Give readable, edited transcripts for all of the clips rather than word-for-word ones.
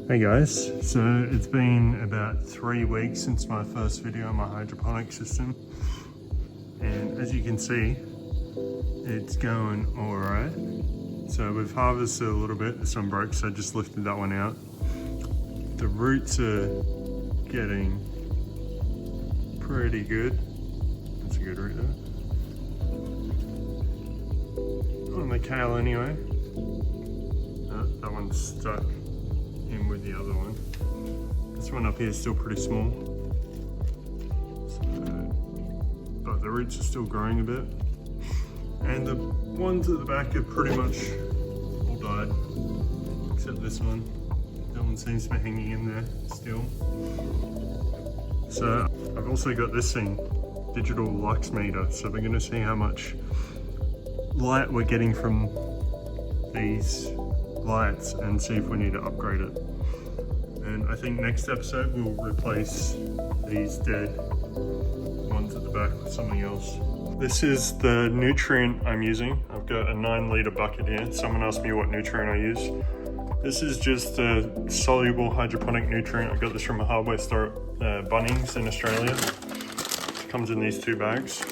Hey guys, so it's been about 3 weeks since my first video on my hydroponic system, and as you can see, it's going alright. So we've harvested a little bit, this one broke, so I just lifted that one out. The roots are getting pretty good. That's a good root there. On the kale anyway. That one's stuck in with the other one. This one up here is still pretty small. But the roots are still growing a bit. And the ones at the back are pretty much all died, except this one. That one seems to be hanging in there still. So I've also got this thing, digital lux meter. So we're gonna see how much light we're getting from these lights and see if we need to upgrade it. And I think next episode we'll replace these dead ones at the back with something else. This is the nutrient I'm using. I've got a 9-litre bucket here. Someone asked me what nutrient I use. This is just a soluble hydroponic nutrient. I got this from a hardware store, Bunnings in Australia. It comes in these 2 bags.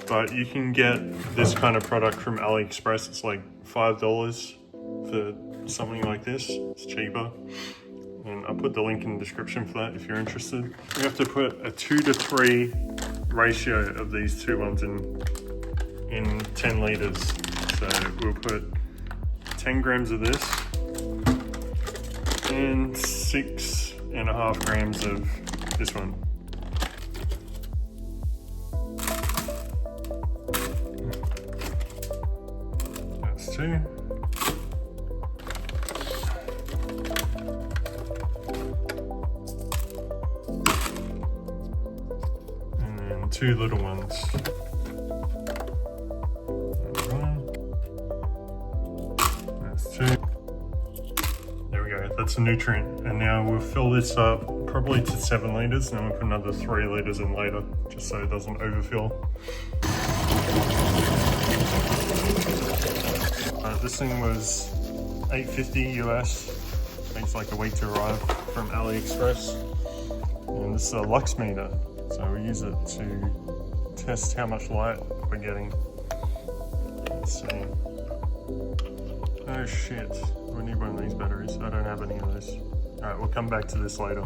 But you can get this kind of product from AliExpress. It's like $5 for something like this. It's cheaper. And I'll put the link in the description for that if you're interested. You have to put a 2 to 3 ratio of these 2 ones in 10 litres. So we'll put 10 grams of this and 6.5 grams of this one. That's 2. And then 2 little ones. That's 1. That's 2. There we go, that's a nutrient. And now we'll fill this up probably to 7 litres, and then we'll put another 3 litres in later, just so it doesn't overfill. This thing was $8.50 US. Takes like a week to arrive from AliExpress. And this is a lux meter, so we use it to test how much light we're getting. Let's see. Oh shit, we need one of these batteries. I don't have any of those. Alright, we'll come back to this later.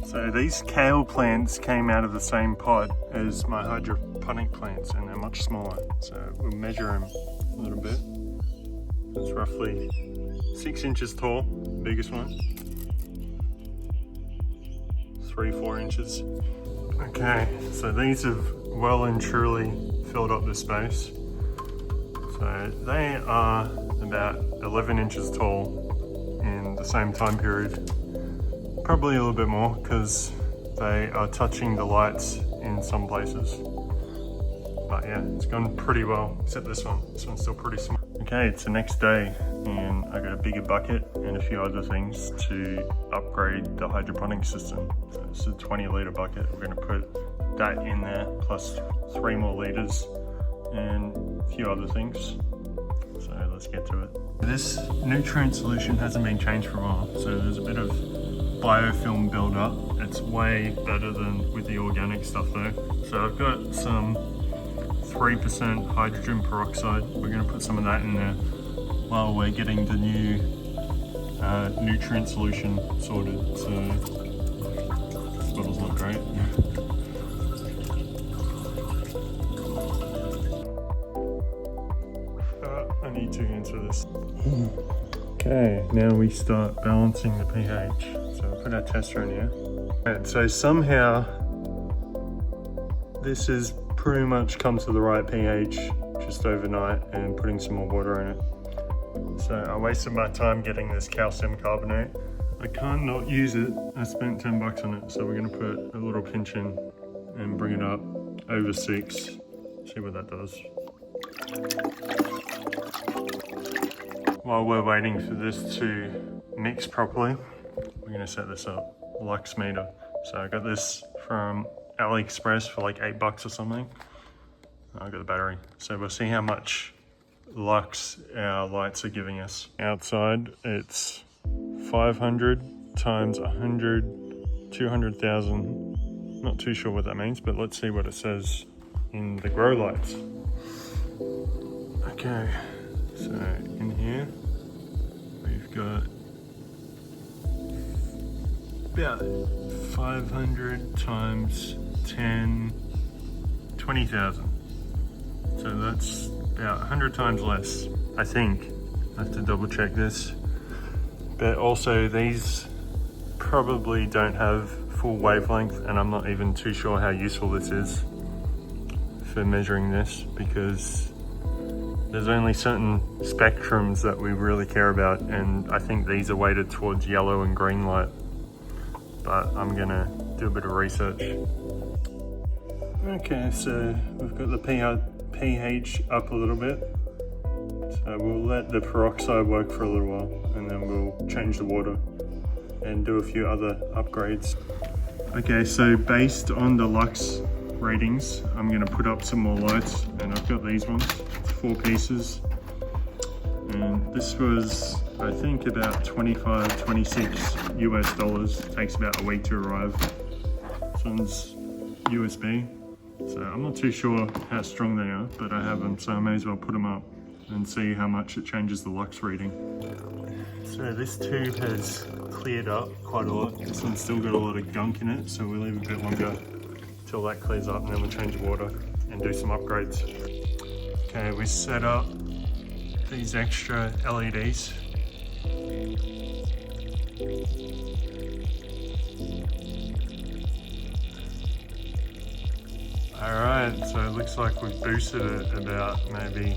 So these kale plants came out of the same pot as my hydroponic plants, and they're much smaller. So we'll measure them a little bit. It's roughly 6 inches tall, biggest one. 3-4 inches. Okay, so these have well and truly filled up this space. So they are about 11 inches tall in the same time period. Probably a little bit more because they are touching the lights in some places. But yeah, it's gone pretty well, except this one. This one's still pretty small. Okay, it's the next day and I got a bigger bucket and a few other things to upgrade the hydroponic system. So this is a 20-litre bucket. We're gonna put that in there plus 3 more litres and a few other things. So let's get to it. This nutrient solution hasn't been changed for a while, so there's a bit of biofilm build-up. It's way better than with the organic stuff though. So I've got some 3% hydrogen peroxide. We're going to put some of that in there while we're getting the new nutrient solution sorted. So this bottle's not great. I need 2 hands for this. Okay, now we start balancing the pH. So we'll put our tester in here. And so somehow this has pretty much come to the right pH just overnight and putting some more water in it. So I wasted my time getting this calcium carbonate. I can't not use it. I spent 10 bucks on it, so we're gonna put a little pinch in and bring it up over 6. See what that does. While we're waiting for this to mix properly, we're gonna set this up. Lux meter. So I got this from AliExpress for like 8 bucks or something. I got the battery. So we'll see how much lux our lights are giving us. Outside it's 500 times 100, 200,000. Not too sure what that means, but let's see what it says in the grow lights. Okay, so in here we've got about 500 times 10, 20,000. So that's about 100 times less, I think. I have to double check this. But also these probably don't have full wavelength, and I'm not even too sure how useful this is for measuring this, because there's only certain spectrums that we really care about, and I think these are weighted towards yellow and green light. But I'm gonna do a bit of research. Okay, so we've got the pH up a little bit. So we'll let the peroxide work for a little while, and then we'll change the water and do a few other upgrades. Okay, so based on the lux readings, I'm gonna put up some more lights, and I've got these ones. It's 4 pieces. And this was, I think, about 25, 26 US dollars. It takes about a week to arrive. This one's USB. So I'm not too sure how strong they are, but I have them, so I may as well put them up and see how much it changes the lux reading. So this tube has cleared up quite a lot. This one's still got a lot of gunk in it, so we'll leave a bit longer till that clears up, and then we'll change the water and do some upgrades. Okay, we set up these extra LEDs. Alright, so it looks like we've boosted it about maybe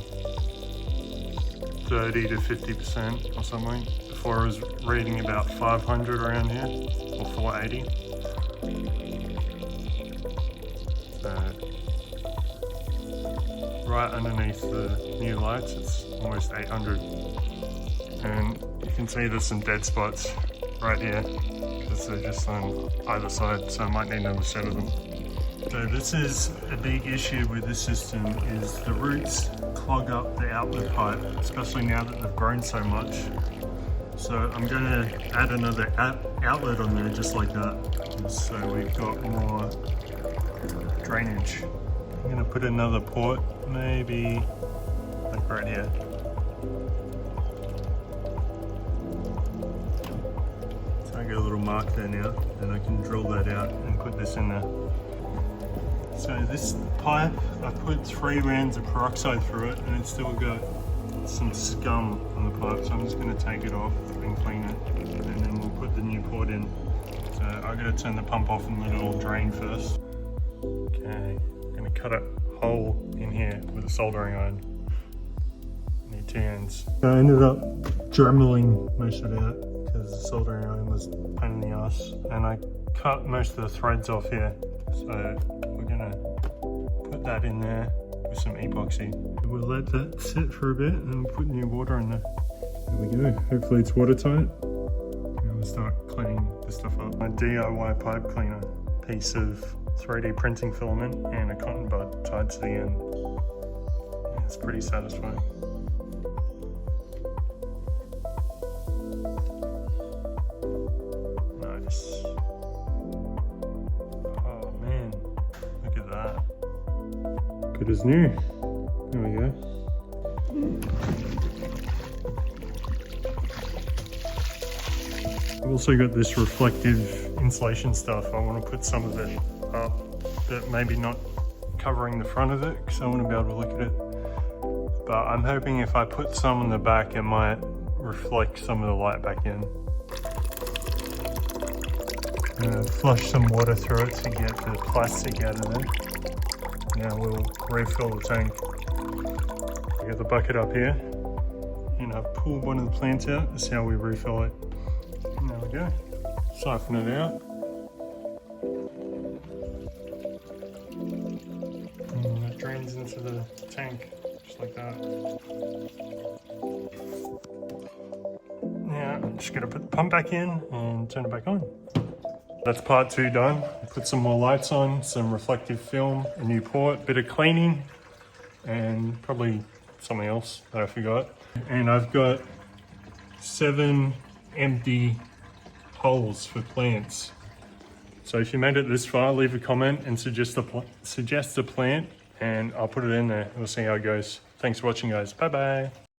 30 to 50% or something. Before it was reading about 500 around here, or 480. So, right underneath the new lights, it's almost 800. And you can see there's some dead spots right here, because they're just on either side, so I might need another set of them. So this is a big issue with this system, is the roots clog up the outlet pipe, especially now that they've grown so much. So I'm going to add another outlet on there just like that, so we've got more drainage. I'm going to put another port, maybe like right here. So I get a little mark there now, and I can drill that out and put this in there. So this pipe, I put 3 rounds of peroxide through it, and it's still got some scum on the pipe, so I'm just going to take it off and clean it, and then we'll put the new port in. So I've got to turn the pump off and let it all drain first. Okay, I'm going to cut a hole in here with a soldering iron. Need 2 hands. So I ended up dremeling most of it out because the soldering iron was a pain in the ass, and I cut most of the threads off here. So we're gonna put that in there with some epoxy. We'll let that sit for a bit, and then we'll put new water in there. There we go. Hopefully it's watertight. And we'll start cleaning this stuff up. My DIY pipe cleaner, piece of 3D printing filament and a cotton bud tied to the end. Yeah, it's pretty satisfying. Nice. Good as new. There we go. I've also got this reflective insulation stuff. I want to put some of it up, but maybe not covering the front of it, because I want to be able to look at it. But I'm hoping if I put some on the back, it might reflect some of the light back in. I'm going to flush some water through it to get the plastic out of there. Now we'll refill the tank. I got the bucket up here, and I've pulled one of the plants out. This is how we refill it. And there we go. Siphon it out. And it drains into the tank, just like that. Now I'm just gonna put the pump back in and turn it back on. That's part 2 done. Put some more lights on, some reflective film, a new port, bit of cleaning, and probably something else that I forgot. And I've got 7 empty holes for plants. So if you made it this far, leave a comment and suggest a plant, and I'll put it in there. We'll see how it goes. Thanks for watching, guys. Bye bye.